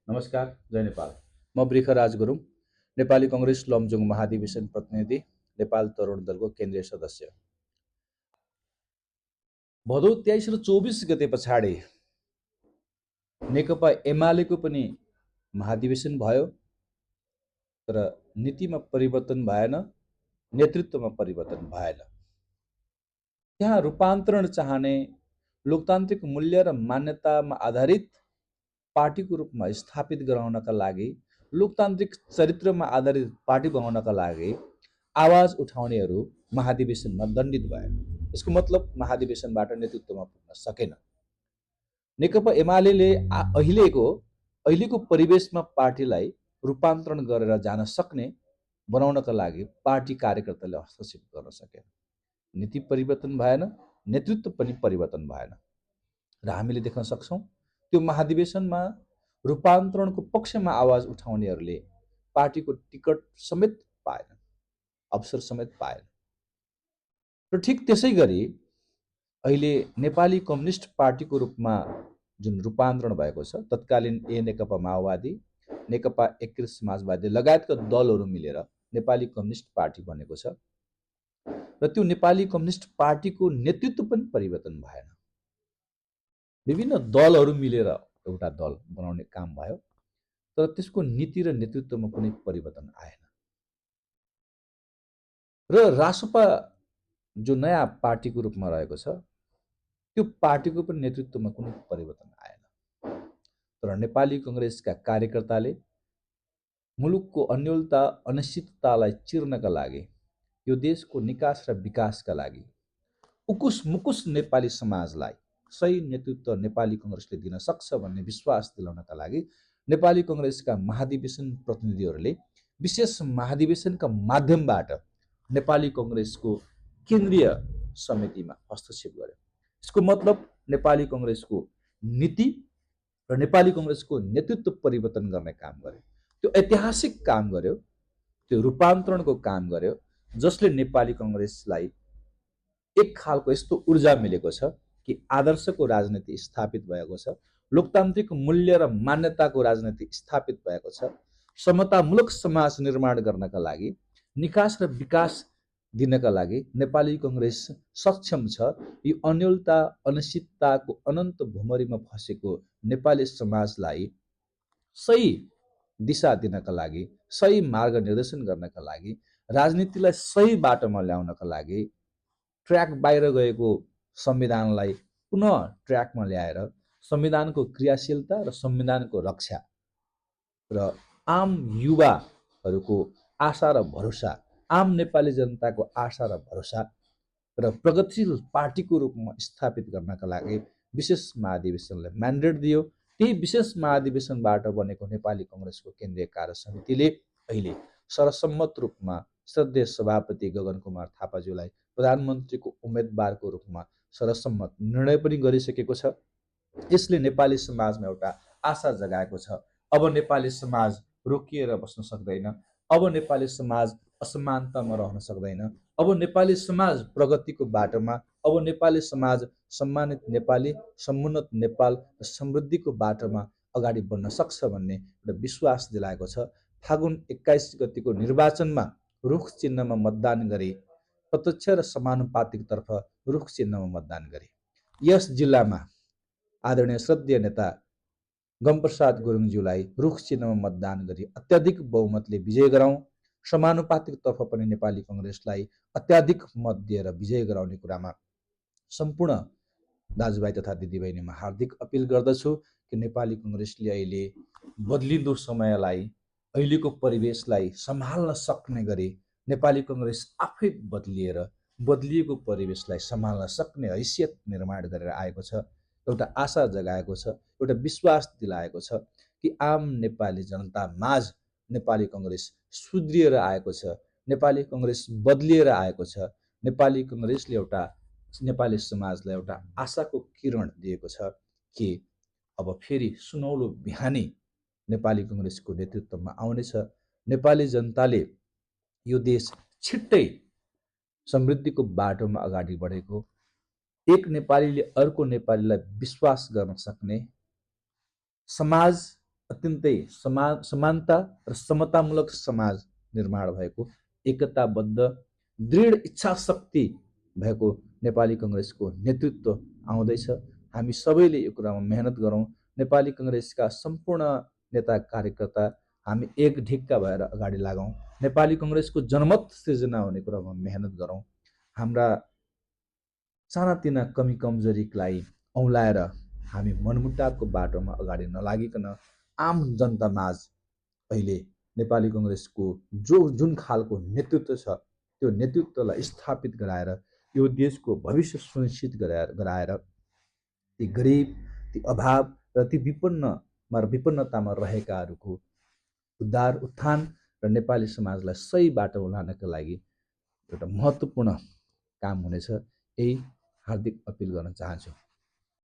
नमस्कार, जय नेपाल। म वृखराज गुरुङ, नेपाली कङ्ग्रेस लमजुङ महाधिवेशन प्रतिनिधि, नेपाल तरुण दलको केन्द्रीय सदस्य। भदौ 23 र 24 गते पछाडि नेकपा एमालेको पनि महाधिवेशन भयो, तर नीतिमा परिवर्तन भएन, नेतृत्वमा परिवर्तन भएन। त्यहाँ रूपान्तरण चाहने लोकतान्त्रिक मूल्य र मान्यतामा आधारित पार्टीको रूपमा स्थापित गराउनका लागि, लोकतान्त्रिक चरित्रमा आधारित पार्टी बनाउनका लागि आवाज उठाउनेहरू महाधिवेशनमा दण्डित भए। यसको मतलब महाधिवेशनबाट नेतृत्वमा पुग्न सकेन। नेकपा एमाले अहिलेको परिवेशमा पार्टीलाई रूपान्तरण गरेर जान सक्ने बनाउनका लागि पार्टी कार्यकर्ताले हस्तक्षेप गर्न सकेन। नीति परिवर्तन भएन, नेतृत्व पनि परिवर्तन भएन र हामीले देख्न सक्छौँ त्यो महाधिवेशनमा रूपान्तरणको पक्षमा आवाज उठाउनेहरूले पार्टीको टिकट समेत पाएन, अवसर समेत पाएन। र ठिक त्यसै गरी अहिले नेपाली कम्युनिस्ट पार्टीको रूपमा जुन रूपान्तरण भएको छ, तत्कालीन नेकपा माओवादी, नेकपा एकीकृत समाजवादी लगायतका दलहरू मिलेर नेपाली कम्युनिस्ट पार्टी बनेको छ र त्यो नेपाली कम्युनिस्ट पार्टीको नेतृत्व पनि परिवर्तन भएन। विभिन्न दलहरू मिलेर एउटा दल बनाउने काम भयो, तर त्यसको नीति र नेतृत्वमा कुनै परिवर्तन आएन। र रासपा जो नयाँ पार्टीको रूपमा रहेको छ, त्यो पार्टीको पनि नेतृत्वमा कुनै परिवर्तन आएन। तर नेपाली कङ्ग्रेसका कार्यकर्ताले मुलुकको अन्योलता अनिश्चिततालाई चिर्नका लागि, यो देशको निकास र विकासका लागि उकुस मुकुस नेपाली समाजलाई सही नेतृत्व नेपाली कङ्ग्रेसले दिन सक्छ भन्ने विश्वास दिलाउनका लागि नेपाली कङ्ग्रेसका महाधिवेशन प्रतिनिधिहरूले विशेष महाधिवेशनका माध्यमबाट नेपाली कङ्ग्रेसको केन्द्रीय समितिमा हस्तक्षेप गर्यो। यसको मतलब नेपाली कङ्ग्रेसको नीति र नेपाली कङ्ग्रेसको नेतृत्व परिवर्तन गर्ने काम गर्यो। त्यो ऐतिहासिक काम गर्यो, त्यो रूपान्तरणको काम गर्यो, जसले नेपाली कङ्ग्रेसलाई एक खालको यस्तो ऊर्जा मिलेको छ कि आदर्शको राजनीति स्थापित भएको छ, लोकतान्त्रिक मूल्य र मान्यताको राजनीति स्थापित भएको छ, समतामूलक समाज निर्माण गर्नका लागि, निकास र विकास दिनका लागि नेपाली कङ्ग्रेस सक्षम छ। यो अन्योलता अनिश्चितताको अनन्त भुमरीमा फसेको नेपाली समाजलाई सही दिशा दिनका लागि, सही मार्ग निर्देशन गर्नका लागि, राजनीतिलाई सही बाटोमा ल्याउनका लागि ट्र्याक बाहिर गएको संविधानलाई पुनः ट्र्याकमा ल्याएर संविधानको क्रियाशीलता र संविधानको रक्षा र आम युवाहरूको आशा र भरोसा, आम नेपाली जनताको आशा र भरोसा र प्रगतिशील पार्टीको रूपमा स्थापित गर्नका लागि विशेष महाधिवेशनले म्यान्डेट दियो। त्यही विशेष महाधिवेशनबाट बनेको नेपाली कङ्ग्रेसको केन्द्रीय कार्य समितिले अहिले सर्वसम्मत रूपमा श्रद्धेय सभापति गगन कुमार थापाज्यूलाई प्रधानमन्त्रीको उम्मेदवारको रूपमा सर्वसम्मत निर्णय पनि गरिसकेको छ। यसले नेपाली समाजमा एउटा आशा जगाएको छ। अब नेपाली समाज रोकिएर बस्न सक्दैन, अब नेपाली समाज असमानतामा रहन सक्दैन, अब नेपाली समाज प्रगतिको बाटोमा, अब नेपाली समाज सम्मानित नेपाली, समुन्नत नेपाल र समृद्धिको बाटोमा अगाडि बढ्न सक्छ भन्ने एउटा विश्वास दिलाएको छ। फागुन 21 गतिको निर्वाचनमा रुख चिन्हमा मतदान गरी प्रत्यक्ष र समानुपातिकतर्फ रुख चिन्हमा मतदान गरे। यस जिल्लामा आदरणीय श्रद्धेय नेता गमप्रसाद गुरुङज्यूलाई रुख चिन्हमा मतदान गरी अत्याधिक बहुमतले विजय गराउँ, समानुपातिकतर्फ पनि नेपाली कङ्ग्रेसलाई अत्याधिक मत दिएर विजय गराउने कुरामा सम्पूर्ण दाजुभाइ तथा दिदीबहिनीमा हार्दिक अपिल गर्दछु कि नेपाली कङ्ग्रेसले अहिले बदलिँदो समयलाई, अहिलेको परिवेशलाई सम्हाल्न सक्ने गरी नेपाली कङ्ग्रेस आफै बदलिएको परिवेशलाई सम्हाल्न सक्ने हैसियत निर्माण गरेर आएको छ। एउटा आशा जगाएको छ, एउटा विश्वास दिलाएको छ कि आम नेपाली जनता माझ नेपाली कङ्ग्रेस सुध्रिएर आएको छ, नेपाली कङ्ग्रेस बदलिएर आएको छ, नेपाली कङ्ग्रेसले एउटा नेपाली समाजलाई एउटा आशाको किरण दिएको छ कि अब फेरि सुनौलो बिहानी नेपाली कङ्ग्रेसको नेतृत्वमा आउनेछ। नेपाली जनताले यो देश छिट्टै समृद्धिको बाटोमा अगाडि बढेको, एक नेपालीले अर्को नेपालीलाई विश्वास गर्न सक्ने, समाज अत्यन्तै समानता र समतामूलक समाज निर्माण भएको, एकताबद्ध दृढ इच्छा शक्ति भएको नेपाली कङ्ग्रेसको नेतृत्व आउँदैछ। हामी सबैले यो कुरामा मेहनत गरौँ। नेपाली कङ्ग्रेसका सम्पूर्ण नेता कार्यकर्ता हामी एक ढिक्का भएर अगाडि लागौँ। नेपाली कङ्ग्रेसको जनमत सृजना हुने कुरामा मेहनत गरौँ। हाम्रा सानातिना कमी कमजोरीलाई औँलाएर हामी मनमुटावको बाटोमा अगाडि नलागिकन आम जनतामाझ अहिले नेपाली कङ्ग्रेसको जुन खालको नेतृत्व छ त्यो नेतृत्वलाई स्थापित गराएर यो देशको भविष्य सुनिश्चित गराएर ती गरिब, ती अभाव र ती विपन्नतामा रहेकाहरूको उद्धार उत्थान र नेपाली समाजलाई सही बाटो लानका लागि एउटा महत्त्वपूर्ण काम हुनेछ। यही हार्दिक अपिल गर्न चाहन्छु।